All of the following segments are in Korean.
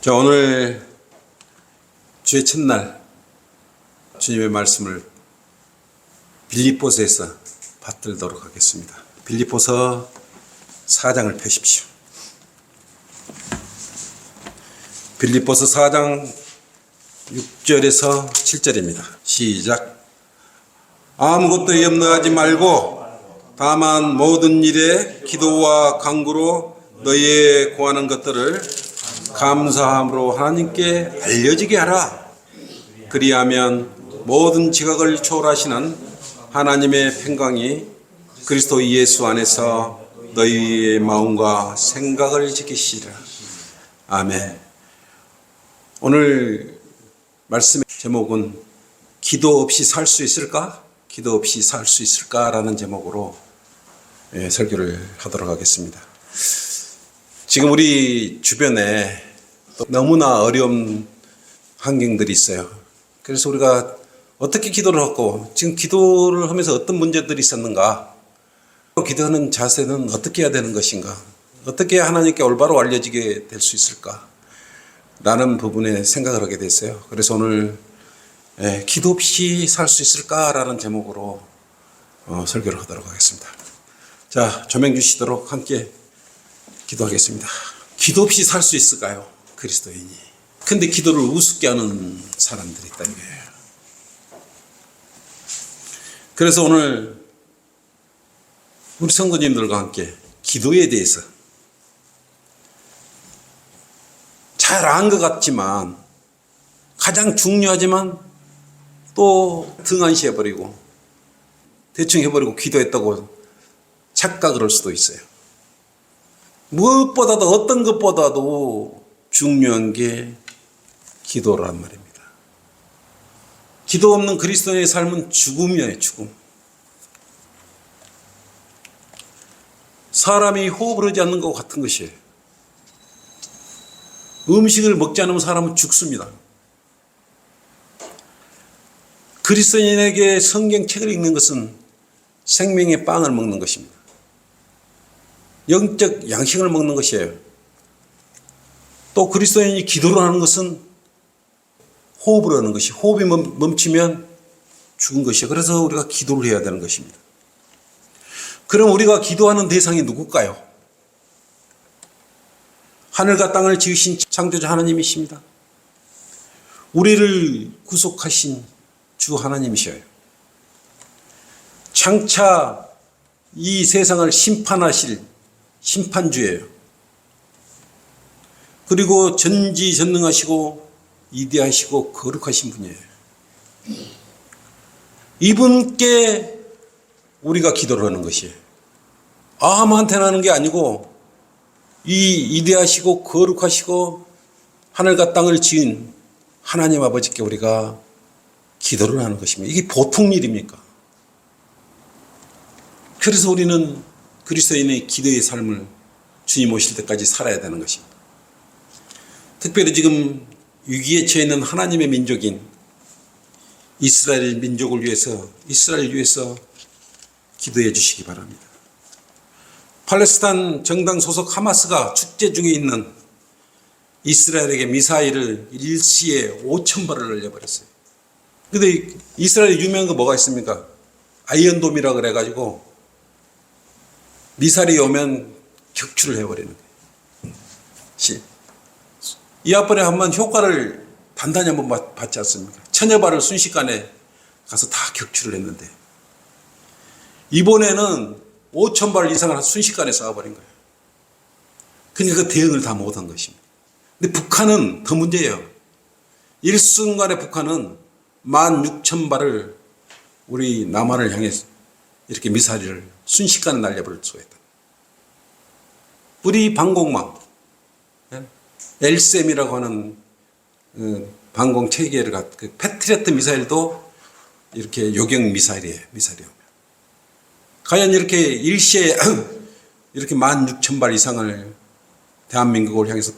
자, 오늘 주의 첫날 주님의 말씀을 빌립보서에서 받들도록 하겠습니다. 빌립보서 4장을 펴십시오. 빌립보서 4장 6절에서 7절입니다. 시작. 아무것도 염려하지 말고 다만 모든 일에 기도와 간구로 너희의 구하는 것들을 감사함으로 하나님께 알려지게 하라. 그리하면 모든 지각을 초월하시는 하나님의 평강이 그리스도 예수 안에서 너희의 마음과 생각을 지키시리라. 아멘. 오늘 말씀의 제목은 기도 없이 살 수 있을까? 기도 없이 살 수 있을까라는 제목으로 설교를 하도록 하겠습니다. 지금 우리 주변에 너무나 어려운 환경들이 있어요. 그래서 우리가 어떻게 기도를 하고 지금 기도를 하면서 어떤 문제들이 있었는가, 기도하는 자세는 어떻게 해야 되는 것인가, 어떻게 하나님께 올바로 알려지게 될 수 있을까 라는 부분에 생각을 하게 됐어요. 그래서 오늘 기도 없이 살 수 있을까라는 제목으로 설교를 하도록 하겠습니다. 자, 조명 주시도록 함께 기도하겠습니다. 기도 없이 살 수 있을까요? 그리스도인이. 근데 기도를 우습게 하는 사람들이 있다 이거예요. 그래서 오늘 우리 성도님들과 함께 기도에 대해서 잘 안 것 같지만 가장 중요하지만 또 등한시해버리고 대충 해버리고 기도했다고 착각을 할 수도 있어요. 무엇보다도 어떤 것보다도 중요한 게 기도란 말입니다. 기도 없는 그리스도인의 삶은 죽음이에요. 죽음. 사람이 호흡을 하지 않는 것 같은 것이에요. 음식을 먹지 않으면 사람은 죽습니다. 그리스도인에게 성경책을 읽는 것은 생명의 빵을 먹는 것입니다. 영적 양식을 먹는 것이에요. 또 그리스도인이 기도를 하는 것은 호흡을 하는 것이, 호흡이 멈추면 죽은 것이에요. 그래서 우리가 기도를 해야 되는 것입니다. 그럼 우리가 기도하는 대상이 누굴까요? 하늘과 땅을 지으신 창조자 하나님이십니다. 우리를 구속하신 주 하나님이셔요. 장차 이 세상을 심판하실 심판주예요. 그리고 전지전능하시고 위대하시고 거룩하신 분이에요. 이분께 우리가 기도를 하는 것이에요. 아무한테나 하는 게 아니고 이 위대하시고 거룩하시고 하늘과 땅을 지은 하나님 아버지께 우리가 기도를 하는 것입니다. 이게 보통 일입니까? 그래서 우리는 그리스도인의 기도의 삶을 주님 오실 때까지 살아야 되는 것입니다. 특별히 지금 위기에 처해 있는 하나님의 민족인 이스라엘 민족을 위해서, 이스라엘 위해서 기도해 주시기 바랍니다. 팔레스타인 정당 소속 하마스가 축제 중에 있는 이스라엘에게 미사일을 일시에 5,000발을 날려버렸어요. 근데 이스라엘에 유명한 거 뭐가 있습니까? 아이언돔이라 그래가지고 미사일이 오면 격추를 해버리는 거예요. 이 앞번에 한번 효과를 단단히 한번 받지 않습니까? 1000여 발을 순식간에 가서 다 격추를 했는데 이번에는 5,000발 이상을 순식간에 쏴버린 거예요. 그러니까 대응을 다 못한 것입니다. 근데 북한은 더 문제예요. 일순간에 북한은 16,000발을 우리 남한을 향해 이렇게 미사일을 순식간에 날려버릴 수가 있다. 우리 방공망, LSM이라고 하는 방공 체계를 갖고 패트리어트 미사일도 이렇게 요격 미사일이에요. 과연 이렇게 일시에 이렇게 16,000발 이상을 대한민국을 향해서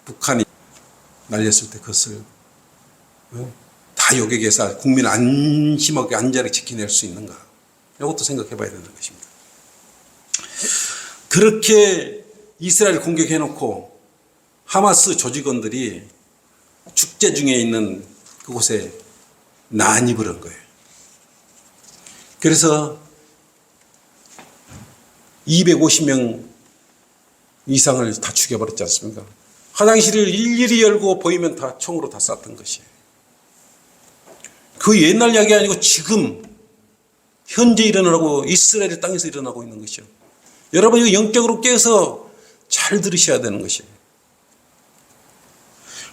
북한이 날렸을 때 그것을 다 요격해서 국민을 안심하게 안전하게 지켜낼 수 있는가? 이것도 생각해 봐야 되는 것입니다. 그렇게 이스라엘 공격해놓고 하마스 조직원들이 축제 중에 있는 그곳에 난입을 한 거예요. 그래서 250명 이상을 다 죽여버렸지 않습니까? 화장실을 일일이 열고 보이면 다 총으로 다 쐈던 것이에요. 그 옛날 이야기 아니고 지금 현재 일어나고 이스라엘 땅에서 일어나고 있는 것이죠. 여러분 이거 영적으로 깨어서 잘 들으셔야 되는 것이에요.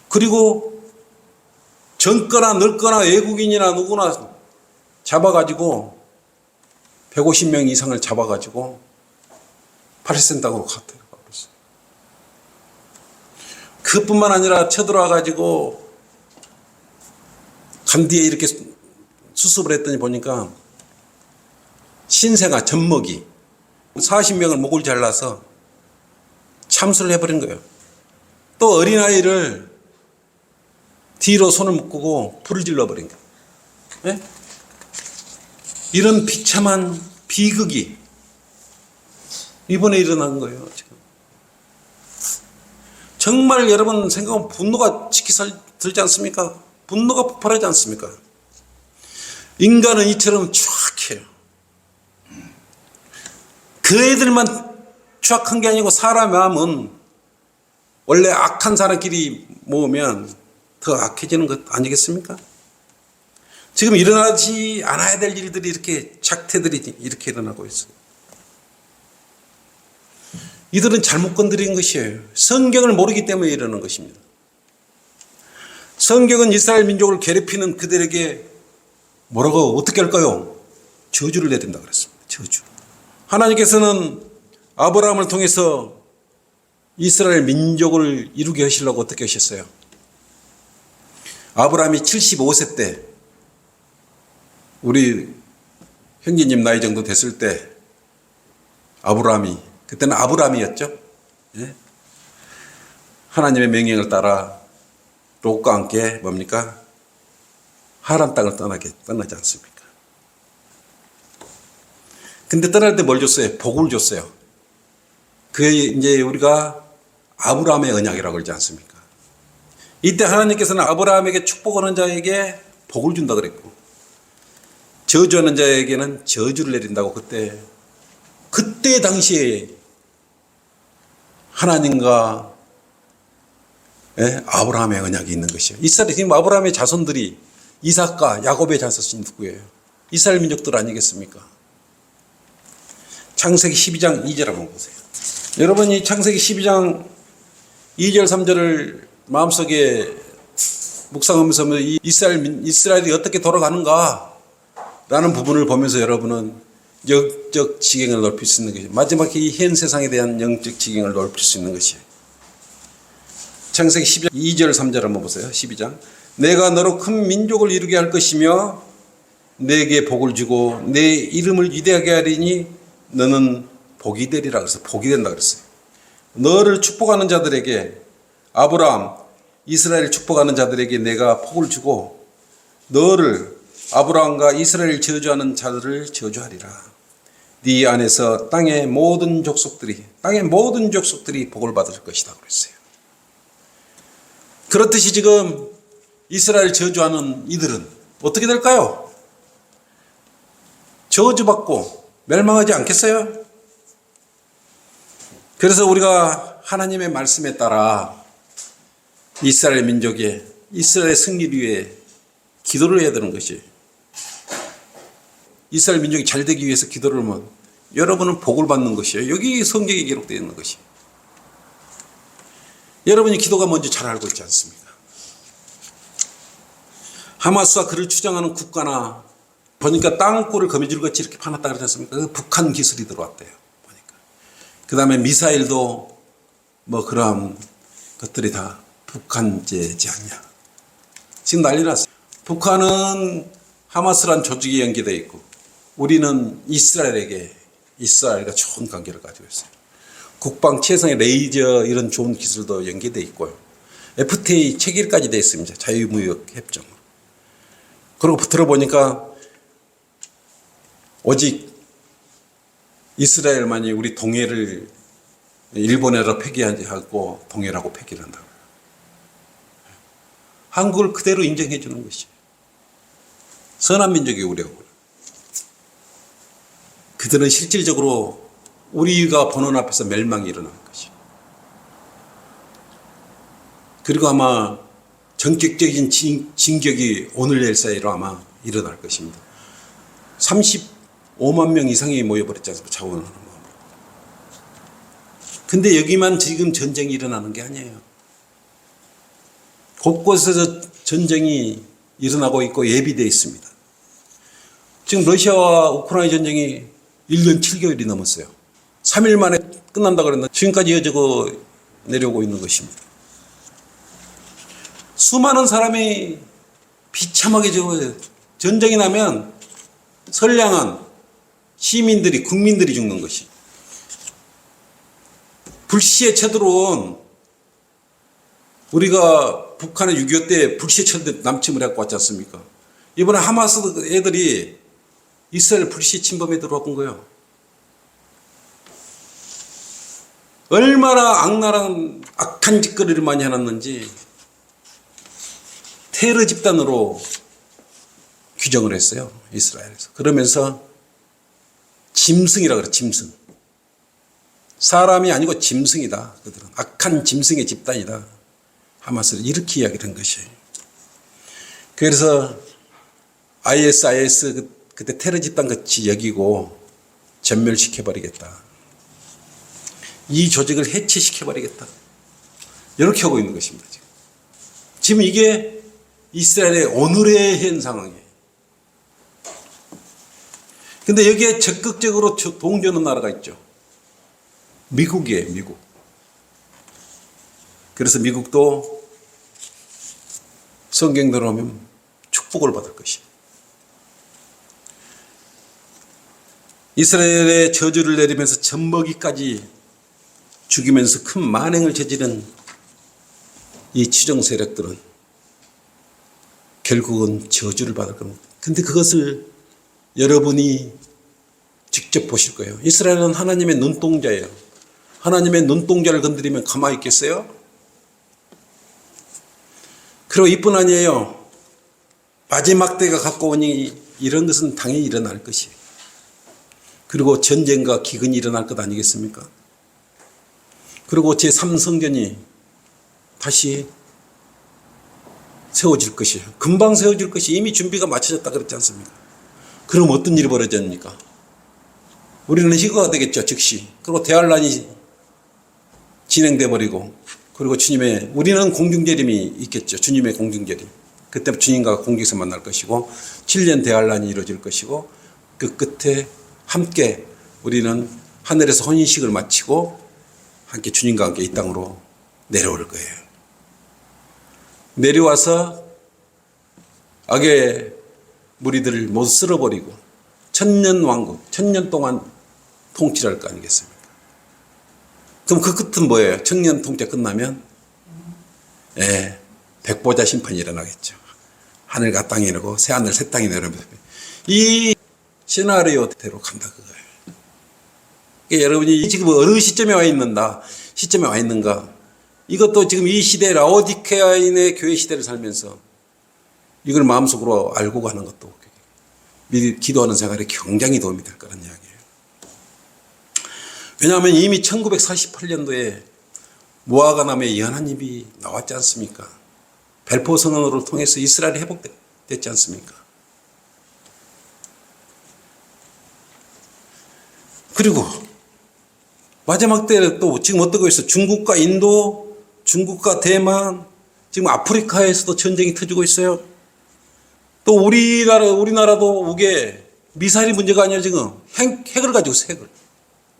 그리고 젊거나 늙거나 외국인이나 누구나 잡아가지고 150명 이상을 잡아가지고 팔레스타인 땅으로 갔대요. 그뿐만 아니라 쳐들어와가지고 간 뒤에 이렇게 수습을 했더니 보니까 신생아 젖먹이 40명을 목을 잘라서 참수를 해버린 거예요. 또 어린아이를 뒤로 손을 묶고 불을 질러버린 거예요. 네? 이런 비참한 비극이 이번에 일어난 거예요. 지금. 정말 여러분 생각하면 분노가 치키 들지 않습니까? 분노가 폭발하지 않습니까? 인간은 이처럼 추악해요. 그 애들만 추악한 게 아니고 사람의 마음은 원래 악한 사람끼리 모으면 더 악해지는 것 아니겠습니까? 지금 일어나지 않아야 될 일들이 이렇게 작태들이 이렇게 일어나고 있어요. 이들은 잘못 건드린 것이에요. 성경을 모르기 때문에 이러는 것입니다. 성경은 이스라엘 민족을 괴롭히는 그들에게 뭐라고 어떻게 할까요? 저주를 내린다 그랬습니다. 저주. 하나님께서는 아브라함을 통해서 이스라엘 민족을 이루게 하시려고 어떻게 하셨어요? 아브라함이 75세 때 우리 형제님 나이 정도 됐을 때 아브라함이 그때는 아브라함이었죠. 예? 하나님의 명령을 따라 롯과 함께 뭡니까? 하란 땅을 떠나지 않습니까? 근데 떠날 때 뭘 줬어요? 복을 줬어요. 그게 이제 우리가 아브라함의 언약이라고 그러지 않습니까? 이때 하나님께서는 아브라함에게 축복하는 자에게 복을 준다 그랬고 저주하는 자에게는 저주를 내린다고 그때 당시에 하나님과 아브라함의 언약이 있는 것이에요. 이스라엘 지금 아브라함의 자손들이 이삭과 야곱의 자손이 누구예요? 이스라엘 민족들 아니겠습니까? 창세기 12장 2절 한번 보세요. 여러분이 창세기 12장 2절 3절을 마음속에 묵상하면서 이스라엘이 어떻게 돌아가는가 라는 부분을 보면서 여러분은 영적 지경을 넓힐 수 있는 것이에요. 마지막에 이 현 세상에 대한 영적 지경을 넓힐 수 있는 것이에요. 창세기 12장 2절 3절 한번 보세요. 12장 내가 너로 큰 민족을 이루게 할 것이며 내게 복을 주고 내 이름을 위대하게 하리니 너는 복이 되리라 그래서 복이 된다 그랬어요. 너를 축복하는 자들에게 아브라함 이스라엘 축복하는 자들에게 내가 복을 주고 너를 아브라함과 이스라엘 저주하는 자들을 저주하리라. 네 안에서 땅의 모든 족속들이 복을 받을 것이다 그랬어요. 그렇듯이 지금 이스라엘 저주하는 이들은 어떻게 될까요? 저주받고 멸망하지 않겠어요? 그래서 우리가 하나님의 말씀에 따라 이스라엘 민족의 이스라엘 승리를 위해 기도를 해야 되는 것이에요. 이스라엘 민족이 잘 되기 위해서 기도를 하면 여러분은 복을 받는 것이에요. 여기 성경에 기록되어 있는 것이에요. 여러분이 기도가 뭔지 잘 알고 있지 않습니까? 하마스와 그를 추정하는 국가나 보니까 땅굴을 거미줄같이 이렇게 파놨다 그러지 않습니까? 그 북한 기술이 들어왔대요. 보니까. 그 다음에 미사일도 뭐 그런 것들이 다 북한제지 않냐. 지금 난리 났어요. 북한은 하마스란 조직이 연계되어 있고 우리는 이스라엘과 좋은 관계를 가지고 있어요. 국방 최상의 레이저 이런 좋은 기술도 연계되어 있고요. FTA 체결까지 되어 있습니다. 자유무역 협정. 그리고 들어보니까 오직 이스라엘만이 우리 동해를 일본애로 폐기하고 동해라고 폐기를 한다고. 한국을 그대로 인정해 주는 것이 선한 민족이 우리하고. 그들은 실질적으로 우리가 보는 앞에서 멸망이 일어나는 것이. 그리고 아마 전격적인 진격이 오늘 내일 사이로 아마 일어날 것입니다. 35만 명 이상이 모여버렸지 않습니까? 자원을. 근데 여기만 지금 전쟁이 일어나는 게 아니에요. 곳곳에서 전쟁이 일어나고 있고 예비되어 있습니다. 지금 러시아와 우크라이나 전쟁이 1년 7개월이 넘었어요. 3일 만에 끝난다고 그랬는데 지금까지 이어지고 내려오고 있는 것입니다. 수많은 사람이 비참하게 죽어요. 전쟁이 나면 선량한 시민들이, 국민들이 죽는 것이. 불시에 쳐들어온, 우리가 북한의 6.25 때 불시에 쳐들어 남침을 해갖고 왔지 않습니까? 이번에 하마스 애들이 이스라엘 불시 침범에 들어온 거예요. 얼마나 악랄한 악한 짓거리를 많이 해놨는지 테러 집단으로 규정을 했어요. 이스라엘에서. 그러면서 짐승이라 그래. 짐승. 사람이 아니고 짐승이다. 그들은 악한 짐승의 집단이다. 하마스를 이렇게 이야기를 한 것이에요. 그래서 IS 그때 테러 집단 같이 여기고 전멸시켜버리겠다. 이 조직을 해체시켜버리겠다. 이렇게 하고 있는 것입니다. 지금 이게 이스라엘의 오늘의 현 상황이에요. 근데 여기에 적극적으로 동조하는 나라가 있죠. 미국이에요, 미국. 그래서 미국도 성경대로 하면 축복을 받을 것이에요. 이스라엘에 저주를 내리면서 젖먹이까지 죽이면서 큰 만행을 저지른 이 추종 세력들은 결국은 저주를 받을 겁니다. 근데 그것을 여러분이 직접 보실 거예요. 이스라엘은 하나님의 눈동자예요. 하나님의 눈동자를 건드리면 가만히 있겠어요? 그리고 이뿐 아니에요. 마지막 때가 가까우니 이런 것은 당연히 일어날 것이에요. 그리고 전쟁과 기근이 일어날 것 아니겠습니까? 그리고 제3성전이 다시 세워질 것이에요. 금방 세워질 것이 이미 준비가 마쳐졌다 그랬지 않습니까? 그럼 어떤 일이 벌어집니까? 우리는 희거가 되겠죠, 즉시. 그리고 대환란이 진행돼 버리고, 그리고 우리는 공중재림이 있겠죠. 주님의 공중재림. 그때 주님과 공중에서 만날 것이고 7년 대환란이 이루어질 것이고 그 끝에 함께 우리는 하늘에서 혼인식을 마치고 함께 주님과 함께 이 땅으로 내려올 거예요. 내려와서 악의 무리들을 모두 쓸어버리고 천년 왕국, 천년 동안 통치를 할 거 아니겠습니까? 그럼 그 끝은 뭐예요? 천년 통치 끝나면 백보자 심판이 일어나겠죠. 하늘과 땅이 내리고 새하늘 새 땅이 내려오면서 이 시나리오대로 간다 그거예요. 그러니까 여러분이 지금 어느 시점에 와 있는가? 이것도 지금 이 시대 라오디케아인의 교회 시대를 살면서 이걸 마음속으로 알고 가는 것도 기도하는 생활에 굉장히 도움이 될 거라는 이야기예요. 왜냐하면 이미 1948년도에 모아가남의 예언한입이 나왔지 않습니까? 벨포 선언을 통해서 이스라엘이 회복됐지 않습니까? 그리고 마지막 때 또 지금 어떻게 있어? 중국과 인도, 중국과 대만, 지금 아프리카에서도 전쟁이 터지고 있어요. 또 우리나라도 우게 미사일이 문제가 아니라 지금 핵을 가지고 있어요. 핵을.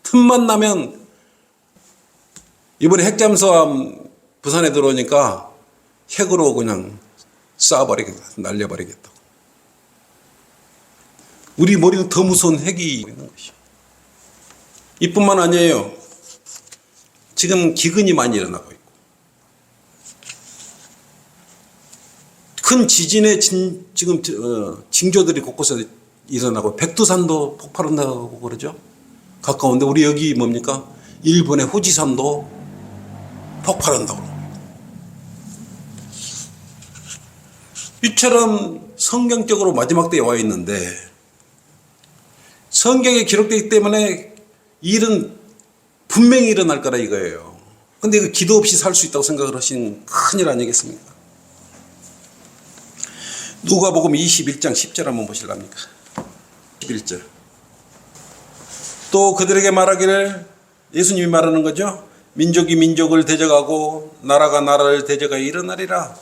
틈만 나면 이번에 핵잠수함 부산에 들어오니까 핵으로 그냥 쏴버리겠다, 날려버리겠다고. 우리 머리는 더 무서운 핵이 있는 것이죠. 이뿐만 아니에요. 지금 기근이 많이 일어나고 있고 큰 지진의 지금 징조들이 곳곳에 일어나고 백두산도 폭발한다고 그러죠. 가까운데 우리 여기 뭡니까? 일본의 후지산도 폭발한다고. 이처럼 성경적으로 마지막 때에 와 있는데 성경에 기록되어 있기 때문에 일은 분명히 일어날 거라 이거예요. 근데 그 기도 없이 살 수 있다고 생각을 하신 큰일 아니겠습니까? 누가복음 21장 10절 한번 보실랍니까? 11절. 또 그들에게 말하기를, 예수님이 말하는 거죠. 민족이 민족을 대적하고 나라가 나라를 대적하여 일어나리라.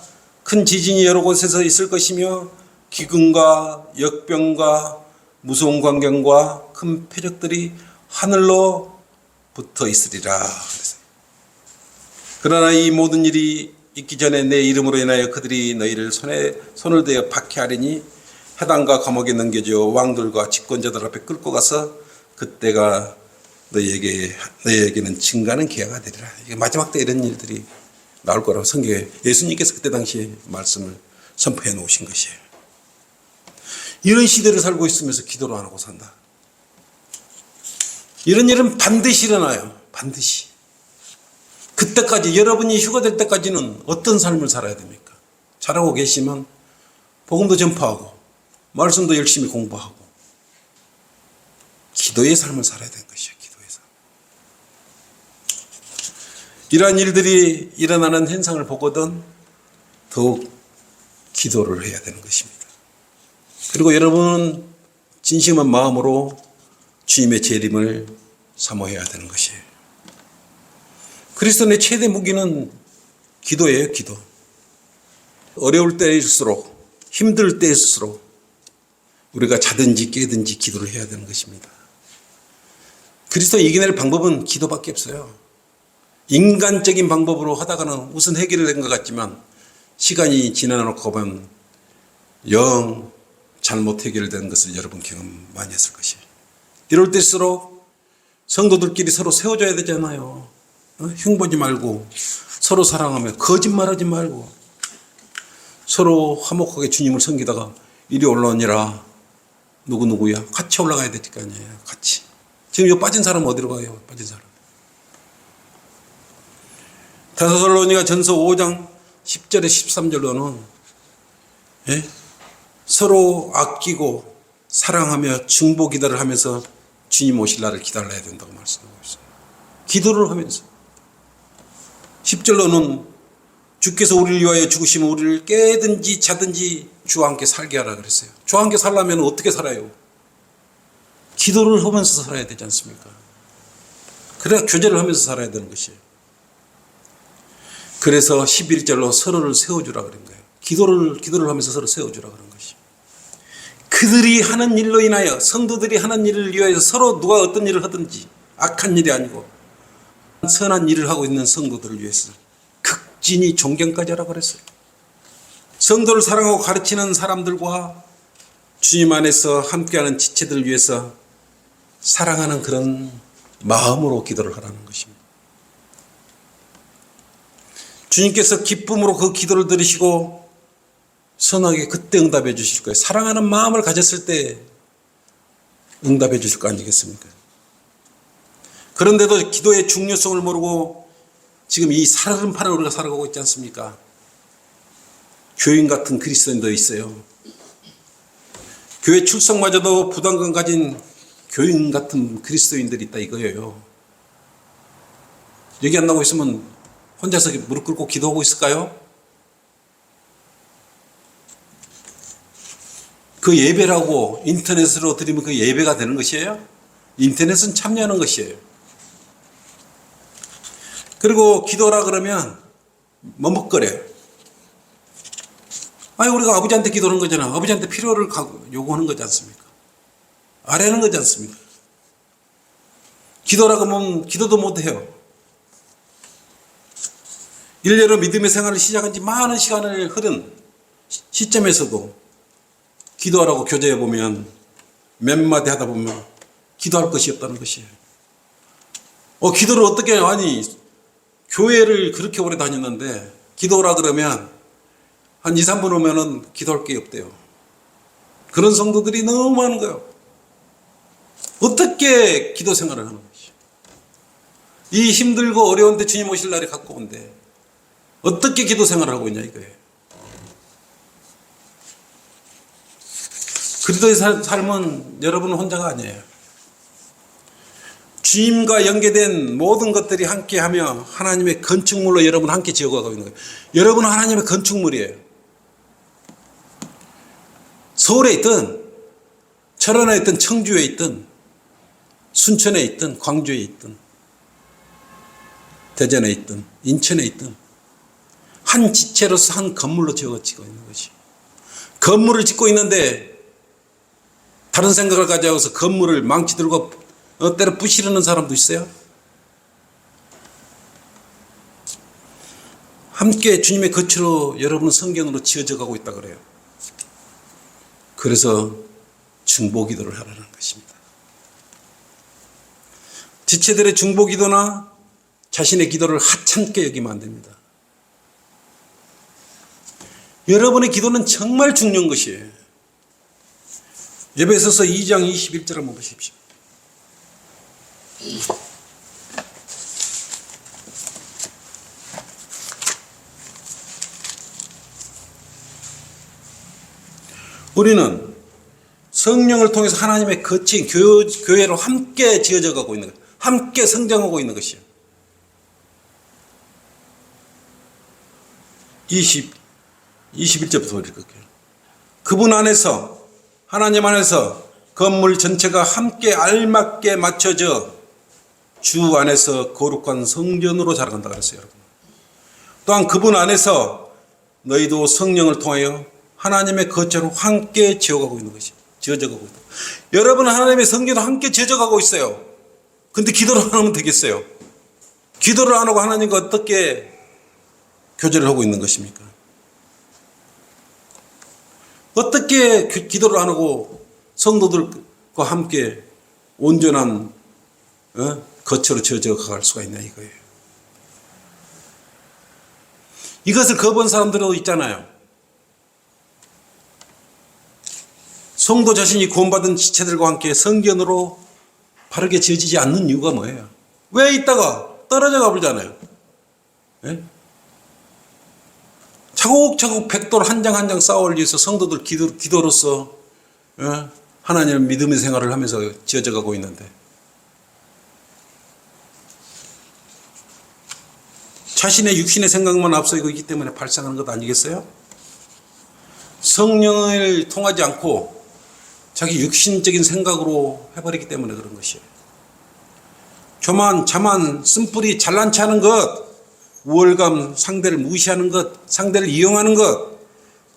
큰 지진이 여러 곳에서 있을 것이며 기근과 역병과 무서운 광경과 큰 표적들이 하늘로 붙어 있으리라. 그러나 이 모든 일이 있기 전에 내 이름으로 인하여 그들이 너희를 손을 대어 박해하리니 해당과 감옥에 넘겨져 왕들과 집권자들 앞에 끌고 가서 그때가 너희에게는 증가하는 기회가 되리라. 이게 마지막 때 이런 일들이 나올 거라고 성경에 예수님께서 그때 당시에 말씀을 선포해 놓으신 것이에요. 이런 시대를 살고 있으면서 기도를 안 하고 산다. 이런 일은 반드시 일어나요. 반드시. 그때까지, 여러분이 휴가 될 때까지는 어떤 삶을 살아야 됩니까? 잘하고 계시면 복음도 전파하고 말씀도 열심히 공부하고 기도의 삶을 살아야 되는 것이에요. 기도의 삶. 이러한 일들이 일어나는 현상을 보거든 더욱 기도를 해야 되는 것입니다. 그리고 여러분은 진심한 마음으로 주님의 재림을 사모해야 되는 것이에요. 그리스도인의 최대 무기는 기도예요. 기도. 어려울 때일수록, 힘들 때일수록 우리가 자든지 깨든지 기도를 해야 되는 것입니다. 그리스도를 이겨낼 방법은 기도밖에 없어요. 인간적인 방법으로 하다가는 우선 해결된 것 같지만 시간이 지나놓고 보면 영 잘못 해결된 것을 여러분 경험 많이 했을 것이에요. 이럴 때일수록 성도들끼리 서로 세워줘야 되잖아요. 흉보지 말고 서로 사랑하며 거짓말하지 말고 서로 화목하게 주님을 섬기다가 이리 올라오니라 누구누구야 같이 올라가야 될 거 아니에요. 같이. 지금 이 빠진 사람 어디로 가요? 빠진 사람. 데살로니가 전서 5장 10절에 13절로는 서로 아끼고 사랑하며 중보 기도를 하면서 주님 오실 날을 기다려야 된다고 말씀하고 있어요. 기도를 하면서. 10절로는 주께서 우리를 위하여 죽으시면 우리를 깨든지 자든지 주와 함께 살게 하라 그랬어요. 주와 함께 살려면 어떻게 살아요? 기도를 하면서 살아야 되지 않습니까? 그래야 교제를 하면서 살아야 되는 것이에요. 그래서 11절로 서로를 세워주라 그런 거예요. 기도를 하면서 서로 세워주라 그런 것이에요. 그들이 하는 일로 인하여, 성도들이 하는 일을 위하여 서로 누가 어떤 일을 하든지 악한 일이 아니고 선한 일을 하고 있는 성도들을 위해서 극진히 존경까지 하라고 그랬어요. 성도를 사랑하고 가르치는 사람들과 주님 안에서 함께하는 지체들을 위해서 사랑하는 그런 마음으로 기도를 하라는 것입니다. 주님께서 기쁨으로 그 기도를 들으시고 선하게 그때 응답해 주실 거예요. 사랑하는 마음을 가졌을 때 응답해 주실 거 아니겠습니까? 그런데도 기도의 중요성을 모르고 지금 이 살얼음판을 우리가 살아가고 있지 않습니까? 교인 같은 그리스도인도 있어요. 교회 출석마저도 부담감 가진 교인 같은 그리스도인들이 있다 이거예요. 얘기 안 나오고 있으면 혼자서 무릎 꿇고 기도하고 있을까요? 그 예배라고 인터넷으로 드리면 그 예배가 되는 것이에요? 인터넷은 참여하는 것이에요. 그리고 기도라 그러면 머뭇거려요. 아니 우리가 아버지한테 기도하는 거잖아. 아버지한테 필요를 요구하는 거지 않습니까? 아뢰는 거지 않습니까? 기도라 그러면 기도도 못해요. 일례로 믿음의 생활을 시작한 지 많은 시간을 흐른 시점에서도 기도하라고 교제해 보면 몇 마디 하다 보면 기도할 것이 없다는 것이에요. 기도를 어떻게 해요? 아니 교회를 그렇게 오래 다녔는데 기도라 그러면 한 2, 3분 오면은 기도할 게 없대요. 그런 성도들이 너무 많은 거예요. 어떻게 기도 생활을 하는 것이죠? 이 힘들고 어려운데 주님 오실 날이 가까운데 어떻게 기도 생활을 하고 있냐 이거예요. 그리스도의 삶은 여러분 혼자가 아니에요. 주님과 연계된 모든 것들이 함께하며 하나님의 건축물로 여러분 함께 지어가고 있는 거예요. 여러분은 하나님의 건축물이에요. 서울에 있든 철원에 있든 청주에 있든 순천에 있든 광주에 있든 대전에 있든 인천에 있든 한 지체로서 한 건물로 지어지고 있는 것이. 건물을 짓고 있는데 다른 생각을 가져와서 건물을 망치 들고 때려 부시려는 사람도 있어요. 함께 주님의 거처로 여러분은 성경으로 지어져 가고 있다 그래요. 그래서 중보기도를 하라는 것입니다. 지체들의 중보기도나 자신의 기도를 하찮게 여기면 안 됩니다. 여러분의 기도는 정말 중요한 것이에요. 에베소서 2장 21절 한번 보십시오. 우리는 성령을 통해서 하나님의 거친 교회로 함께 지어져 가고 있는 거예요. 함께 성장하고 있는 것이요. 21절부터 읽을게요. 그분 안에서, 하나님 안에서 건물 전체가 함께 알맞게 맞춰져 주 안에서 거룩한 성전으로 자라간다 그랬어요, 여러분. 또한 그분 안에서 너희도 성령을 통하여 하나님의 거처로 함께 지어가고 있는 것이, 지어져가고 있다. 여러분은 하나님의 성전으로 함께 지어져가고 있어요. 근데 기도를 안 하면 되겠어요? 기도를 안 하고 하나님과 어떻게 교제를 하고 있는 것입니까? 어떻게 기도를 안 하고 성도들과 함께 온전한 거처로 지어져 갈 수가 있냐 이거예요. 이것을 거부한 사람들도 있잖아요. 성도 자신이 구원받은 지체들과 함께 성전으로 바르게 지어지지 않는 이유가 뭐예요? 왜 있다가 떨어져 가버리잖아요. 예? 차곡차곡 백돌 한 장 한 장 쌓아 올려서 성도들 기도로서 하나님의 믿음의 생활을 하면서 지어져 가고 있는데 자신의 육신의 생각만 앞서고 있기 때문에 발생하는 것 아니겠어요? 성령을 통하지 않고 자기 육신적인 생각으로 해버리기 때문에 그런 것이에요. 교만, 자만, 쓴뿌리, 잘난 체 하는 것, 우월감, 상대를 무시하는 것, 상대를 이용하는 것,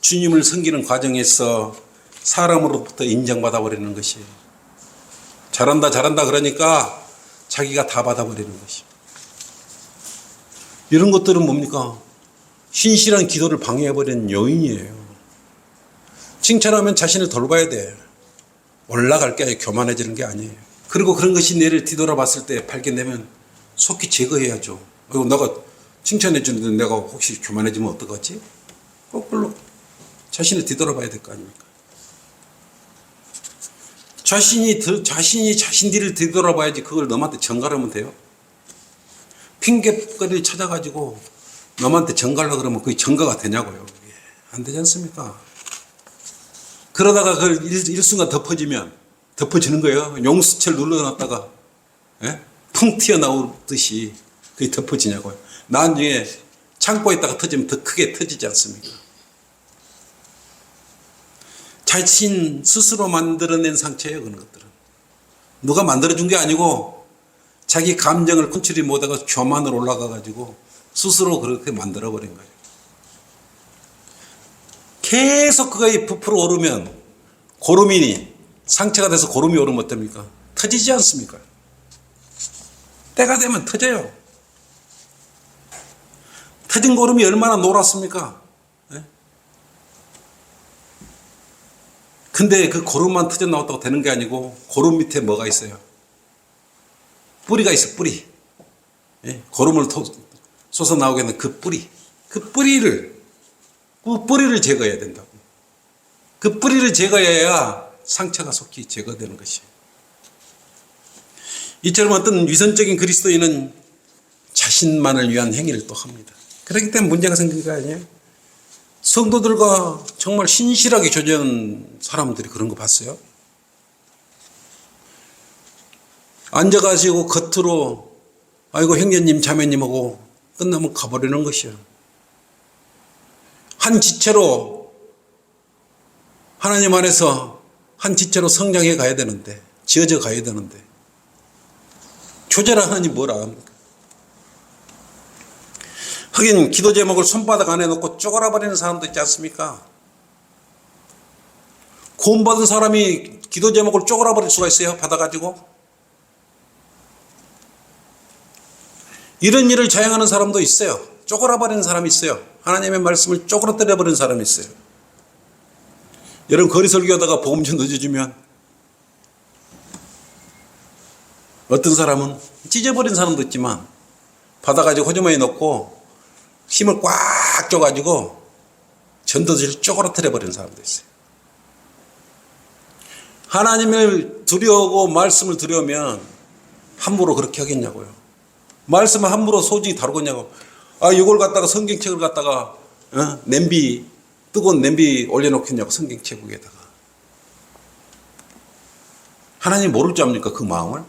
주님을 섬기는 과정에서 사람으로부터 인정받아 버리는 것이 잘한다 잘한다 그러니까 자기가 다 받아버리는 것이. 이런 것들은 뭡니까? 신실한 기도를 방해해버리는 요인이에요. 칭찬하면 자신을 돌봐야 돼. 올라갈 게 아니라 교만해지는 게 아니에요. 그리고 그런 것이 내를 뒤돌아봤을 때 발견되면 속히 제거해야죠. 그리고 내가 칭찬해 주는데 내가 혹시 교만해지면 어떡하지? 거꾸로 자신을 뒤돌아봐야 될 거 아닙니까? 자신이 자신들을 뒤돌아봐야지 그걸 너한테 전가하면 돼요. 핑계거리를 찾아가지고 너한테 전가하려고 그러면 그게 전가가 되냐고요. 안 되지 않습니까? 그러다가 그걸 일순간 덮어지는 거예요. 용수철 눌러놨다가 풍 튀어나오듯이 그게 덮어지냐고요. 나중에 창고에 있다가 터지면 더 크게 터지지 않습니까? 자신 스스로 만들어낸 상처예요. 그런 것들은 누가 만들어준 게 아니고 자기 감정을 컨트롤이 못하고 교만으로 올라가가지고 스스로 그렇게 만들어버린 거예요. 계속 그거에 부풀어 오르면 고름이 상처가 돼서 고름이 오르면 어떻습니까? 터지지 않습니까? 때가 되면 터져요. 터진 고름이 얼마나 노랗습니까? 근데 그 고름만 터져 나왔다고 되는 게 아니고 고름 밑에 뭐가 있어요? 뿌리가 있어, 뿌리. 고름을 쏟아 나오게 하는 그 뿌리. 그 뿌리를 제거해야 된다고. 그 뿌리를 제거해야 상처가 속히 제거되는 것이에요. 이처럼 어떤 위선적인 그리스도인은 자신만을 위한 행위를 또 합니다. 그렇기 때문에 문제가 생긴 거 아니에요? 성도들과 정말 신실하게 교제하는 사람들이 그런 거 봤어요? 앉아가지고 겉으로 아이고 형제님 자매님하고 끝나면 가버리는 것이요. 한 지체로 하나님 안에서 한 지체로 성장해 가야 되는데, 지어져 가야 되는데 교제를 하니 뭐라 합니까? 하긴 기도 제목을 손바닥 안에 넣고 쪼그라 버리는 사람도 있지 않습니까? 구원받은 사람이 기도 제목을 쪼그라 버릴 수가 있어요? 받아가지고? 이런 일을 자행하는 사람도 있어요. 쪼그라 버리는 사람이 있어요. 하나님의 말씀을 쪼그라뜨려 버리는 사람이 있어요. 여러분 거리 설교하다가 복음 좀 늦어주면 어떤 사람은 찢어버린 사람도 있지만 받아가지고 호주머니에 넣고 힘을 꽉 줘가지고 전도지를 쪼그라뜨려 버리는 사람도 있어요. 하나님을 두려워하고 말씀을 두려우면 함부로 그렇게 하겠냐고요. 말씀을 함부로 소중히 다루겠냐고. 이걸 갖다가 성경책을 갖다가 냄비 뜨거운 냄비 올려놓겠냐고 성경책 위에다가. 하나님 모를 줄 압니까 그 마음을?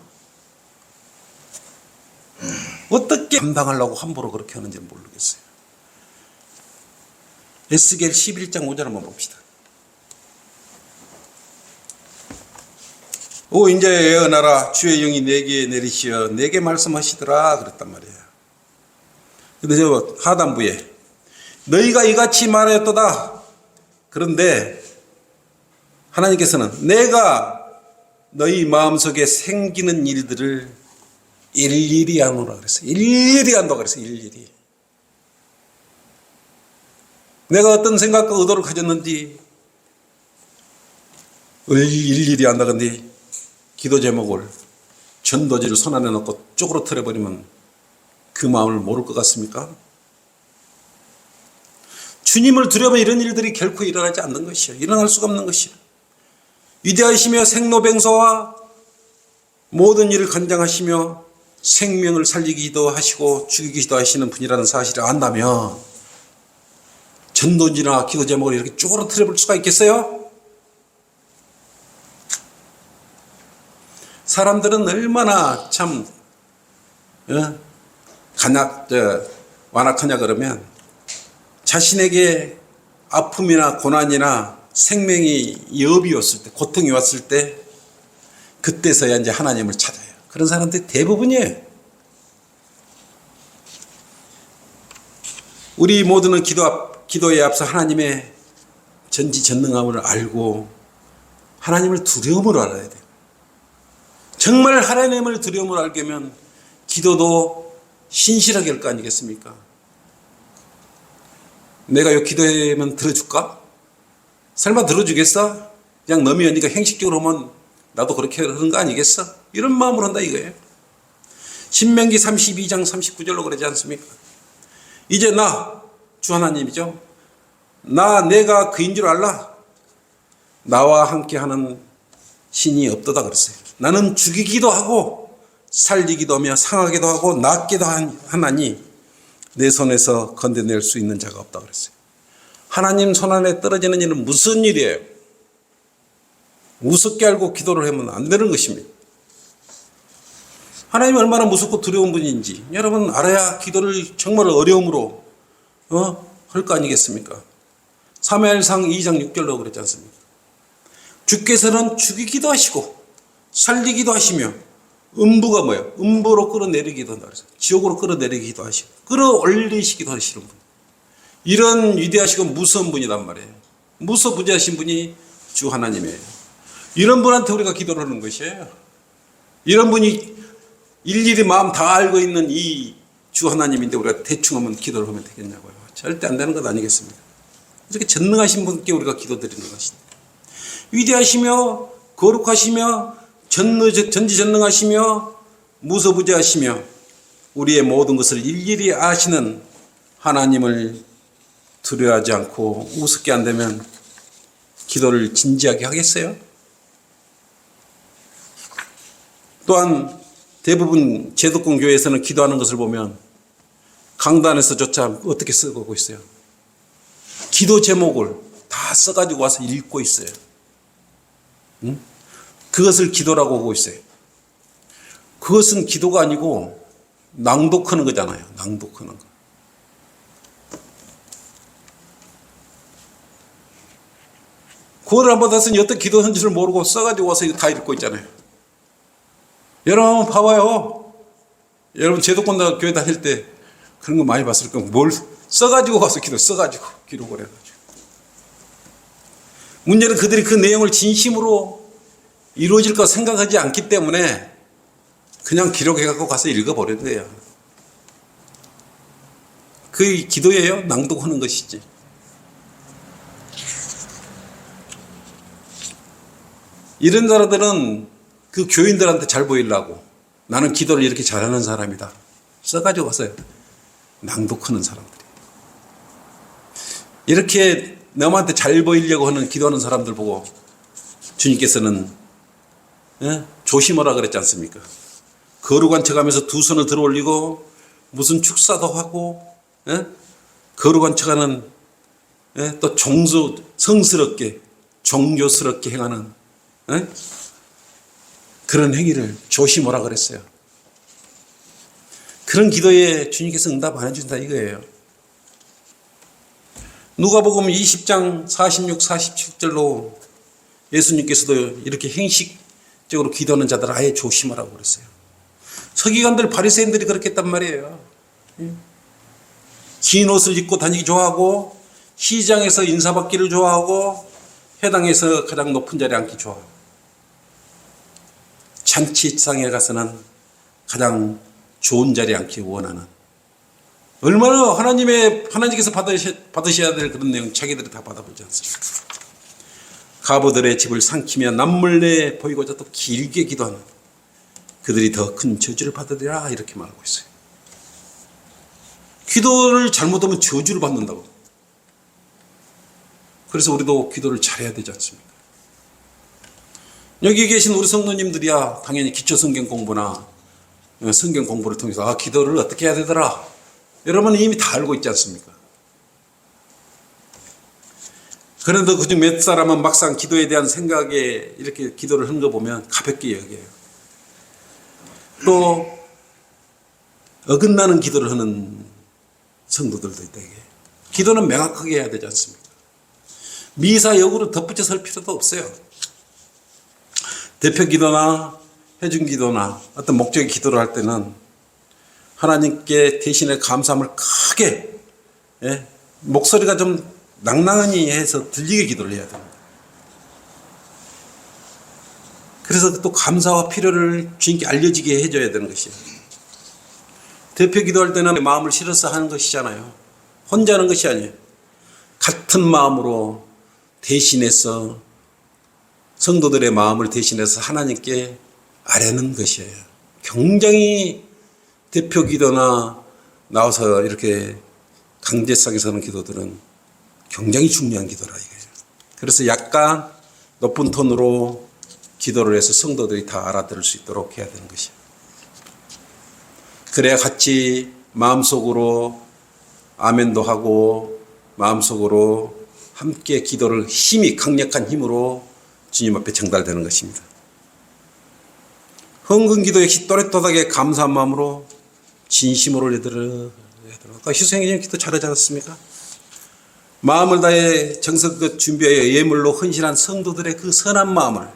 어떻게 감당하려고 함부로 그렇게 하는지 모르겠어요. 에스겔 11장 5절 한번 봅시다. 오 이제 예언하라 주의 영이 내게 내리시어 내게 말씀하시더라 그랬단 말이에요. 근데 저 하단부에 너희가 이같이 말하였도다. 그런데 하나님께서는 내가 너희 마음속에 생기는 일들을 일일이 하노라 그랬어요. 일일이 한다고 그랬어요. 일일이. 내가 어떤 생각과 의도를 가졌는지 일일이 한다. 근데 기도 제목을 전도지를 손 안에 넣고 쪼그라뜨려 버리면 그 마음을 모를 것 같습니까? 주님을 두려면 이런 일들이 결코 일어나지 않는 것이요. 일어날 수가 없는 것이요. 위대하시며 생로병사와 모든 일을 관장하시며 생명을 살리기도 하시고 죽이기도 하시는 분이라는 사실을 안다면 전도지나 기도 제목을 이렇게 쪼그라뜨려 볼 수가 있겠어요? 사람들은 얼마나 참 완악하냐 그러면 자신에게 아픔이나 고난이나 생명이 여업이 왔을 때, 고통이 왔을 때 그때서야 이제 하나님을 찾아요. 그런 사람들이 대부분이에요. 우리 모두는 기도에 앞서 하나님의 전지전능함을 알고 하나님을 두려움으로 알아야 돼요. 정말 하나님을 두려움으로 알게면 기도도 신실하게 할 거 아니겠습니까? 내가 요 기도하면 들어줄까? 설마 들어주겠어? 그냥 너미 언니가 형식적으로 하면 나도 그렇게 하는 거 아니겠어? 이런 마음으로 한다 이거예요. 신명기 32장 39절로 그러지 않습니까? 이제 나, 주 하나님이죠. 내가 그인 줄 알라. 나와 함께하는 신이 없도다 그랬어요. 나는 죽이기도 하고 살리기도 하며 상하기도 하고 낫기도 하나니 내 손에서 건져낼 수 있는 자가 없다 그랬어요. 하나님 손 안에 떨어지는 일은 무슨 일이에요? 무섭게 알고 기도를 하면 안 되는 것입니다. 하나님이 얼마나 무섭고 두려운 분인지 여러분 알아야 기도를 정말 어려움으로 할 거 아니겠습니까? 사무엘상 2장 6절로 그랬지 않습니까? 주께서는 죽이기도 하시고 살리기도 하시며 음부가 뭐예요? 음부로 끌어내리기도 한다 그랬어요. 지옥으로 끌어내리기도 하시고 끌어올리시기도 하시는 분. 이런 위대하시고 무서운 분이란 말이에요. 무서부지하신 분이 주 하나님이에요. 이런 분한테 우리가 기도를 하는 것이에요. 이런 분이 일일이 마음 다 알고 있는 이 주 하나님인데 우리가 대충 하면 기도를 하면 되겠냐고요. 절대 안 되는 것 아니겠습니까? 이렇게 전능하신 분께 우리가 기도드리는 것입니다. 위대하시며 거룩하시며 전지전능하시며 무소부지하시며 우리의 모든 것을 일일이 아시는 하나님을 두려워하지 않고 우습게 안 되면 기도를 진지하게 하겠어요? 또한 대부분 제도권 교회에서는 기도하는 것을 보면 강단에서조차 어떻게 써가고 있어요. 기도 제목을 다 써가지고 와서 읽고 있어요. 응? 그것을 기도라고 하고 있어요. 그것은 기도가 아니고 낭독하는 거잖아요. 낭독하는 거. 구원을 안 받았으니 어떤 기도하는 줄 모르고 써가지고 와서 이거 다 읽고 있잖아요. 여러분 봐봐요. 여러분 제도권 교회 다닐 때 그런 거 많이 봤을 거예요. 뭘 써가지고 와서 써가지고 기록을 해가지고. 문제는 그들이 그 내용을 진심으로 이루어질까 생각하지 않기 때문에 그냥 기록해갖고 가서 읽어버린 거예요. 그게 기도예요? 낭독하는 것이지. 이런 사람들은 그 교인들한테 잘 보이려고 나는 기도를 이렇게 잘하는 사람이다. 써가지고 왔어요. 낭독하는 사람들이. 이렇게 남한테 잘 보이려고 하는 기도하는 사람들 보고 주님께서는 조심하라 그랬지 않습니까? 거룩한 척하면서 두 손을 들어 올리고 무슨 축사도 하고 거룩한 척하는 또 성스럽게 종교스럽게 행하는 그런 행위를 조심하라 그랬어요. 그런 기도에 주님께서 응답 안 해준다 이거예요. 누가복음 20장 46, 47절로 예수님께서도 이렇게 행식적으로 기도하는 자들 아예 조심하라고 그랬어요. 서기관들 바리새인들이 그렇게 했단 말이에요. 긴 옷을 입고 다니기 좋아하고 시장에서 인사받기를 좋아하고 회당에서 가장 높은 자리에 앉기 좋아하고 잔치상에 가서는 가장 좋은 자리에 앉기 원하는 얼마나 하나님께서 받으셔야 될 그런 내용 자기들이 다 받아보지 않습니까? 가보들의 집을 삼키며 남몰래 보이고자 또 길게 기도하는 그들이 더 큰 저주를 받으리라 이렇게 말하고 있어요. 기도를 잘못하면 저주를 받는다고. 그래서 우리도 기도를 잘해야 되지 않습니까? 여기 계신 우리 성도님들이야 당연히 기초 성경 공부나 성경 공부를 통해서 기도를 어떻게 해야 되더라. 여러분은 이미 다 알고 있지 않습니까? 그런데 그중 몇 사람은 막상 기도에 대한 생각에 이렇게 기도를 하는 거 보면 가볍게 여겨요. 또 어긋나는 기도를 하는 성도들도 있다. 이게. 기도는 명확하게 해야 되지 않습니까? 미사 역으로 덧붙여 설 필요도 없어요. 대표 기도나 회중 기도나 어떤 목적의 기도를 할 때는 하나님께 대신에 감사함을 크게 목소리가 좀 낭낭하니 해서 들리게 기도를 해야 됩니다. 그래서 또 감사와 필요를 주님께 알려지게 해줘야 되는 것이에요. 대표 기도할 때는 마음을 실어서 하는 것이잖아요. 혼자 하는 것이 아니에요. 같은 마음으로 대신해서 성도들의 마음을 대신해서 하나님께 아뢰는 것이에요. 굉장히 대표 기도나 나와서 이렇게 강제성에서 하는 기도들은 굉장히 중요한 기도라 이거예요. 그래서 약간 높은 톤으로 기도를 해서 성도들이 다 알아들을 수 있도록 해야 되는 것이에요. 그래야 같이 마음속으로 아멘도 하고 마음속으로 함께 기도를 강력한 힘으로 주님 앞에 전달되는 것입니다. 헌금 기도 역시 또렷하게 감사한 마음으로 진심으로 올려드려. 아까 희생의 기도 잘하지 않았습니까? 마음을 다해 정성껏 준비하여 예물로 헌신한 성도들의 그 선한 마음을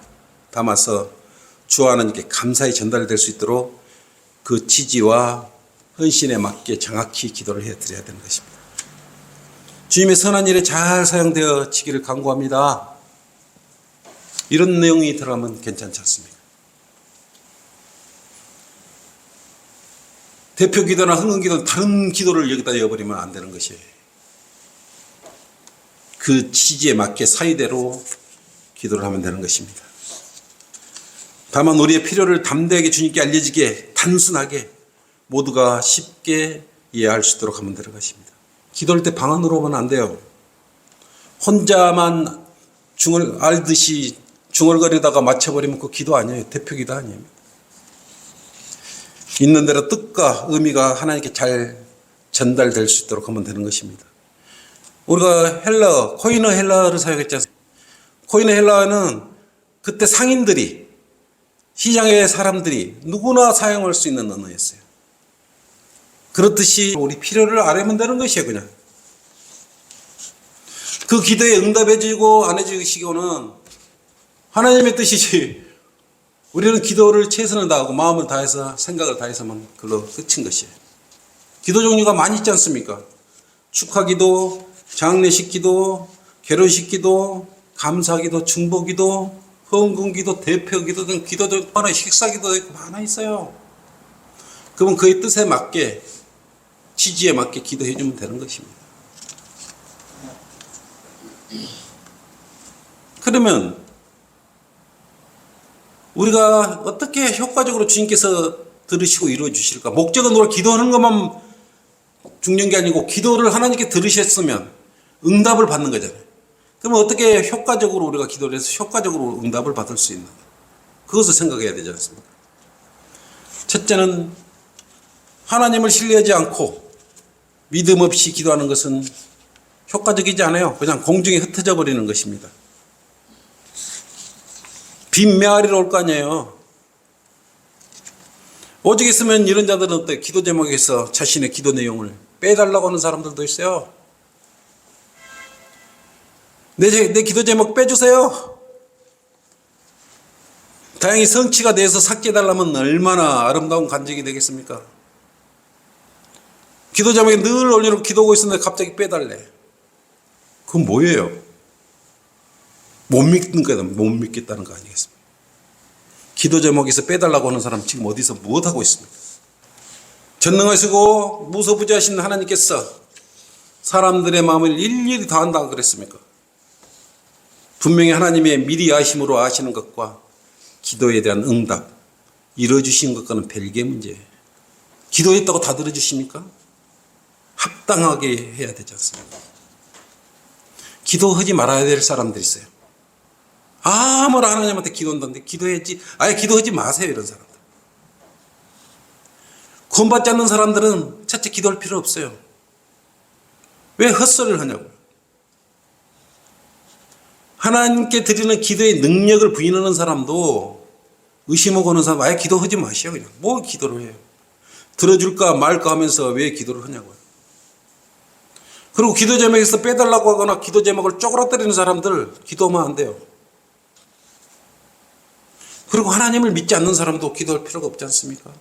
담아서 주 하나님께 감사히 전달될 수 있도록 그 지지와 헌신에 맞게 정확히 기도를 해드려야 되는 것입니다. 주님의 선한 일에 잘 사용되어지기를 간구합니다. 이런 내용이 들어가면 괜찮지 않습니까? 대표 기도나 헌금 기도는 다른 기도를 여기다 이어버리면 안 되는 것이에요. 그 취지에 맞게 사이대로 기도를 하면 되는 것입니다. 다만 우리의 필요를 담대하게 주님께 알려지게 단순하게 모두가 쉽게 이해할 수 있도록 하면 되는 것입니다. 기도할 때 방언으로 하면 안 돼요. 혼자만 알듯이 중얼거리다가 맞춰버리면 그 기도 아니에요. 대표 기도 아니에요. 있는 대로 뜻과 의미가 하나님께 잘 전달될 수 있도록 하면 되는 것입니다. 우리가 헬라어, 코이너 헬라어를 사용했지 않습니까? 코이너 헬라어는 그때 상인들이, 시장의 사람들이 누구나 사용할 수 있는 언어였어요. 그렇듯이 우리 필요를 알아면 되는 것이에요, 그냥. 그 기도에 응답해주고 안 해주시고는 하나님의 뜻이지. 우리는 기도를 최선을 다하고 마음을 다해서 생각을 다해서만 그걸로 끝인 것이에요. 기도 종류가 많이 있지 않습니까? 축하기도, 장례식기도, 결혼식기도, 감사기도, 중보기도, 헌금기도, 대표기도 등 기도도 많아요. 식사기도 있고 많아 있어요. 그러면 그의 뜻에 맞게, 지지에 맞게 기도해 주면 되는 것입니다. 그러면 우리가 어떻게 효과적으로 주님께서 들으시고 이루어 주실까? 목적은 우리가 기도하는 것만 중요한 게 아니고 기도를 하나님께 들으셨으면 응답을 받는 거잖아요. 그러면 어떻게 효과적으로 우리가 기도를 해서 효과적으로 응답을 받을 수 있나? 그것을 생각해야 되지 않습니까? 첫째는 하나님을 신뢰하지 않고 믿음 없이 기도하는 것은 효과적이지 않아요. 그냥 공중에 흩어져 버리는 것입니다. 빈 메아리로 올 거 아니에요. 오직 있으면 이런 자들은 어때? 기도 제목에서 자신의 기도 내용을 빼달라고 하는 사람들도 있어요. 내 기도 제목 빼주세요. 다행히 성취가 돼서 삭제해달라면 얼마나 아름다운 간증이 되겠습니까? 기도 제목에 늘 올려놓고 기도하고 있었는데 갑자기 빼달래. 그건 뭐예요? 못 믿겠다는 거 아니겠습니까? 기도 제목에서 빼달라고 하는 사람 지금 어디서 무엇하고 있습니까? 전능하시고 무소부지하신 하나님께서 사람들의 마음을 일일이 다 안다고 그랬습니까? 분명히 하나님의 미리 아심으로 아시는 것과 기도에 대한 응답, 이루어주신 것과는 별개의 문제예요. 기도했다고 다 들어주십니까? 합당하게 해야 되지 않습니까? 기도하지 말아야 될 사람들이 있어요. 아무나 하나님한테 기도한다는데 기도했지, 아예 기도하지 마세요, 이런 사람들. 구원받지 않는 사람들은 첫째 기도할 필요 없어요. 왜 헛소리를 하냐고요. 하나님께 드리는 기도의 능력을 부인하는 사람도 의심하고 하는 사람 아예 기도하지 마시오. 그냥 뭐 기도를 해요. 들어줄까 말까 하면서 왜 기도를 하냐고요. 그리고 기도 제목에서 빼달라고 하거나 기도 제목을 쪼그라뜨리는 사람들 기도하면 안 돼요. 그리고 하나님을 믿지 않는 사람도 기도할 필요가 없지 않습니까?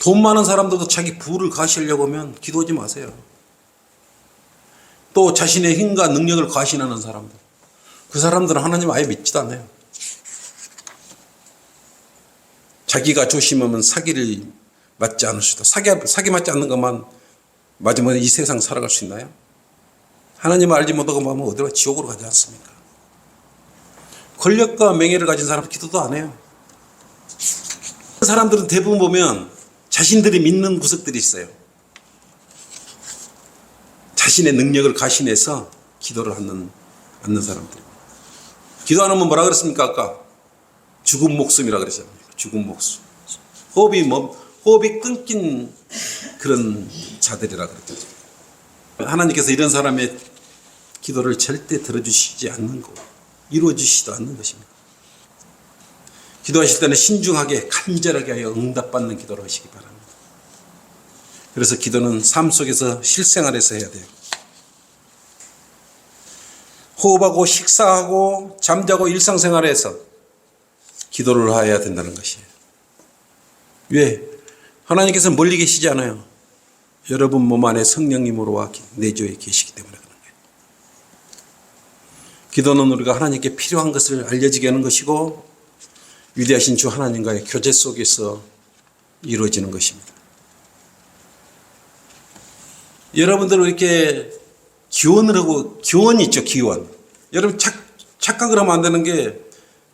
돈 많은 사람들도 자기 부를 가시려고 하면 기도하지 마세요. 또 자신의 힘과 능력을 과신하는 사람들, 그 사람들은 하나님 아예 믿지도 않아요. 자기가 조심하면 사기를 맞지 않을 수도. 사기 맞지 않는 것만 맞으면 이 세상 살아갈 수 있나요? 하나님을 알지 못하고 마음은 어디로 지옥으로 가지 않습니까? 권력과 명예를 가진 사람은 기도도 안 해요. 사람들은 대부분 보면 자신들이 믿는 구석들이 있어요. 자신의 능력을 가신해서 기도를 않는 사람들. 기도 안 하면 뭐라 그랬습니까? 아까 죽은 목숨이라 그랬잖아요. 죽은 목숨. 호흡이 끊긴 그런 자들이라 그랬죠. 하나님께서 이런 사람의 기도를 절대 들어주시지 않는 거, 이루어주시지도 않는 것입니다. 기도하실 때는 신중하게 간절하게 하여 응답받는 기도를 하시기 바랍니다. 그래서 기도는 삶 속에서 실생활에서 해야 돼요. 호흡하고 식사하고 잠자고 일상생활에서 기도를 해야 된다는 것이에요. 왜? 하나님께서 멀리 계시지 않아요. 여러분 몸 안에 성령님으로 내주에 계시기 때문에 그런 거예요. 기도는 우리가 하나님께 필요한 것을 알려지게 하는 것이고 위대하신 주 하나님과의 교제 속에서 이루어지는 것입니다. 여러분들 이렇게 기원을 하고, 기원이 있죠, 기원. 여러분 착각을 하면 안 되는 게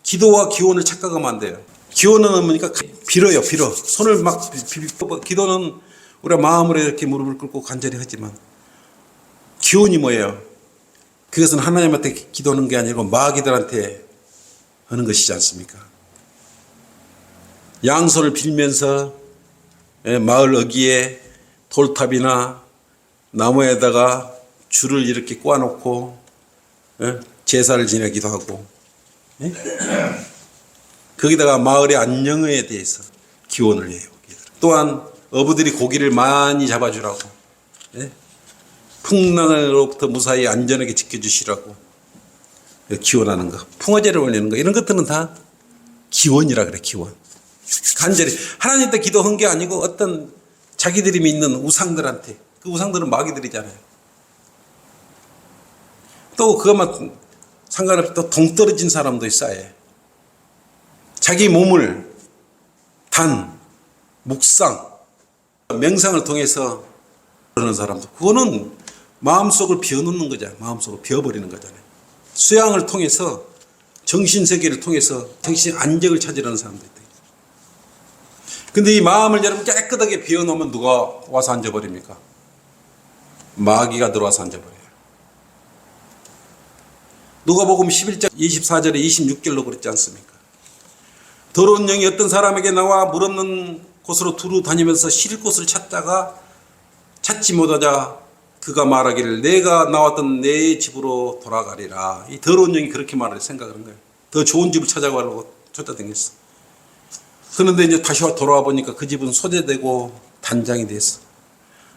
기도와 기원을 착각하면 안 돼요. 기원은 뭡니까? 빌어요, 빌어. 손을 막 기도는 우리가 마음으로 이렇게 무릎을 꿇고 간절히 하지만 기원이 뭐예요? 그것은 하나님한테 기도하는 게 아니고 마귀들한테 하는 것이지 않습니까? 양손을 빌면서 마을 어귀에 돌탑이나 나무에다가 줄을 이렇게 꼬아놓고 제사를 지내기도 하고, 거기다가 마을의 안녕에 대해서 기원을 해요. 또한 어부들이 고기를 많이 잡아주라고, 풍랑으로부터 무사히 안전하게 지켜주시라고 기원하는 거, 풍어제를 올리는 거, 이런 것들은 다 기원이라 그래. 기원. 간절히 하나님한테 기도한 게 아니고 어떤 자기들이 믿는 우상들한테, 그 우상들은 마귀들이잖아요. 또 그것만 상관없이 또 동떨어진 사람도 있어요. 자기 몸을 단, 묵상, 명상을 통해서 그러는 사람도, 그거는 마음속을 비워놓는 거잖아요. 마음속을 비워버리는 거잖아요. 수양을 통해서, 정신세계를 통해서 정신 안정을 찾으려는 사람도 있다. 근데 이 마음을 여러분 깨끗하게 비워놓으면 누가 와서 앉아버립니까? 마귀가 들어와서 앉아버려요. 누가복음 11장 24절에 26절로 그랬지 않습니까? 더러운 영이 어떤 사람에게 나와 물 없는 곳으로 두루 다니면서 쉴 곳을 찾다가 찾지 못하자 그가 말하기를 내가 나왔던 내 집으로 돌아가리라. 이 더러운 영이 그렇게 말을 생각하는 거예요. 더 좋은 집을 찾아가려고 쫓아다녔어. 그런데 이제 다시 돌아와 보니까 그 집은 소재되고 단장이 됐어.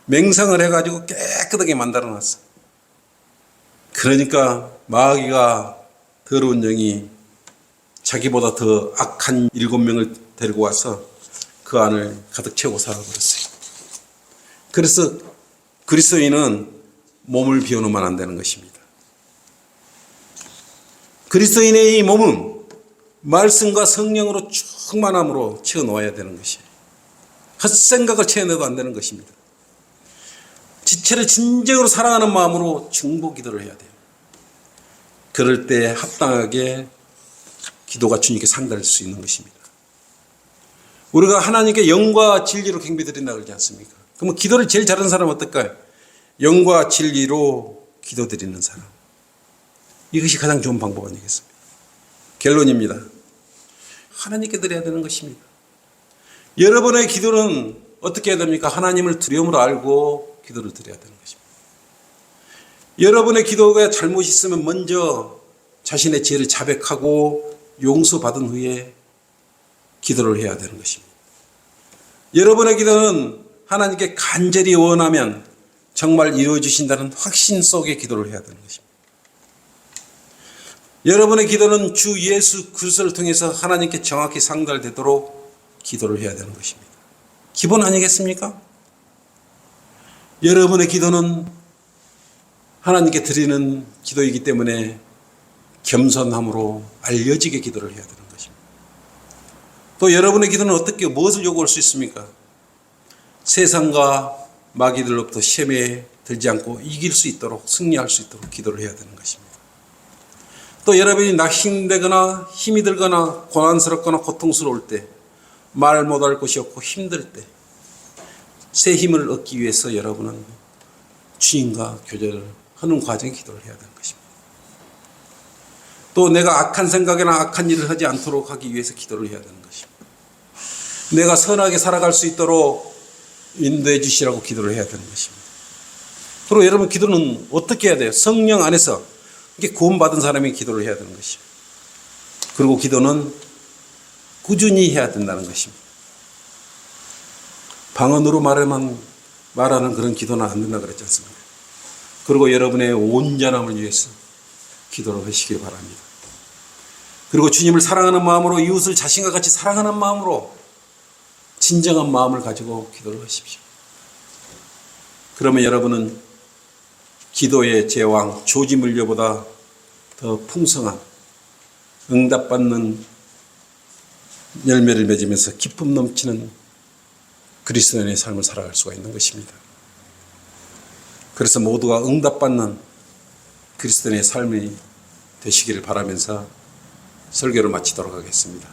맹상을 해가지고 깨끗하게 만들어놨어. 그러니까 마귀가, 더러운 영이 자기보다 더 악한 7명을 데리고 와서 그 안을 가득 채우고 살아버렸어요. 그래서 그리스도인은 몸을 비워놓으면 안 되는 것입니다. 그리스도인의 이 몸은 말씀과 성령으로 충만함으로 채워놓아야 되는 것이에요. 헛생각을 채워내도 안 되는 것입니다. 지체를 진정으로 사랑하는 마음으로 중보 기도를 해야 돼요. 그럴 때 합당하게 기도가 주님께 상달될 수 있는 것입니다. 우리가 하나님께 영과 진리로 경배드린다고 그러지 않습니까? 그러면 기도를 제일 잘하는 사람은 어떨까요? 영과 진리로 기도드리는 사람. 이것이 가장 좋은 방법 아니겠습니까? 결론입니다. 하나님께 드려야 되는 것입니다. 여러분의 기도는 어떻게 해야 됩니까? 하나님을 두려움으로 알고 기도를 드려야 되는 것입니다. 여러분의 기도가 잘못이 있으면 먼저 자신의 죄를 자백하고 용서받은 후에 기도를 해야 되는 것입니다. 여러분의 기도는 하나님께 간절히 원하면 정말 이루어주신다는 확신 속에 기도를 해야 되는 것입니다. 여러분의 기도는 주 예수 그리스도를 통해서 하나님께 정확히 상달되도록 기도를 해야 되는 것입니다. 기본 아니겠습니까? 여러분의 기도는 하나님께 드리는 기도이기 때문에 겸손함으로 알려지게 기도를 해야 되는 것입니다. 또 여러분의 기도는 어떻게 무엇을 요구할 수 있습니까? 세상과 마귀들로부터 시험에 들지 않고 이길 수 있도록, 승리할 수 있도록 기도를 해야 되는 것입니다. 또 여러분이 낙심되거나 힘이 들거나 고난스럽거나 고통스러울 때, 말 못할 것이 없고 힘들 때 새 힘을 얻기 위해서 여러분은 주님과 교제를 하는 과정에 기도를 해야 되는 것입니다. 또 내가 악한 생각이나 악한 일을 하지 않도록 하기 위해서 기도를 해야 되는 것입니다. 내가 선하게 살아갈 수 있도록 인도해 주시라고 기도를 해야 되는 것입니다. 그리고 여러분 기도는 어떻게 해야 돼요? 성령 안에서 이게 구원받은 사람이 기도를 해야 되는 것입니다. 그리고 기도는 꾸준히 해야 된다는 것입니다. 방언으로 말하는 그런 기도는 안 된다 그랬지 않습니까? 그리고 여러분의 온전함을 위해서 기도를 하시길 바랍니다. 그리고 주님을 사랑하는 마음으로 이웃을 자신과 같이 사랑하는 마음으로 진정한 마음을 가지고 기도를 하십시오. 그러면 여러분은 기도의 제왕 조지 물려보다 더 풍성한 응답받는 열매를 맺으면서 기쁨 넘치는 그리스도인의 삶을 살아갈 수가 있는 것입니다. 그래서 모두가 응답받는 그리스도인의 삶이 되시기를 바라면서 설교를 마치도록 하겠습니다.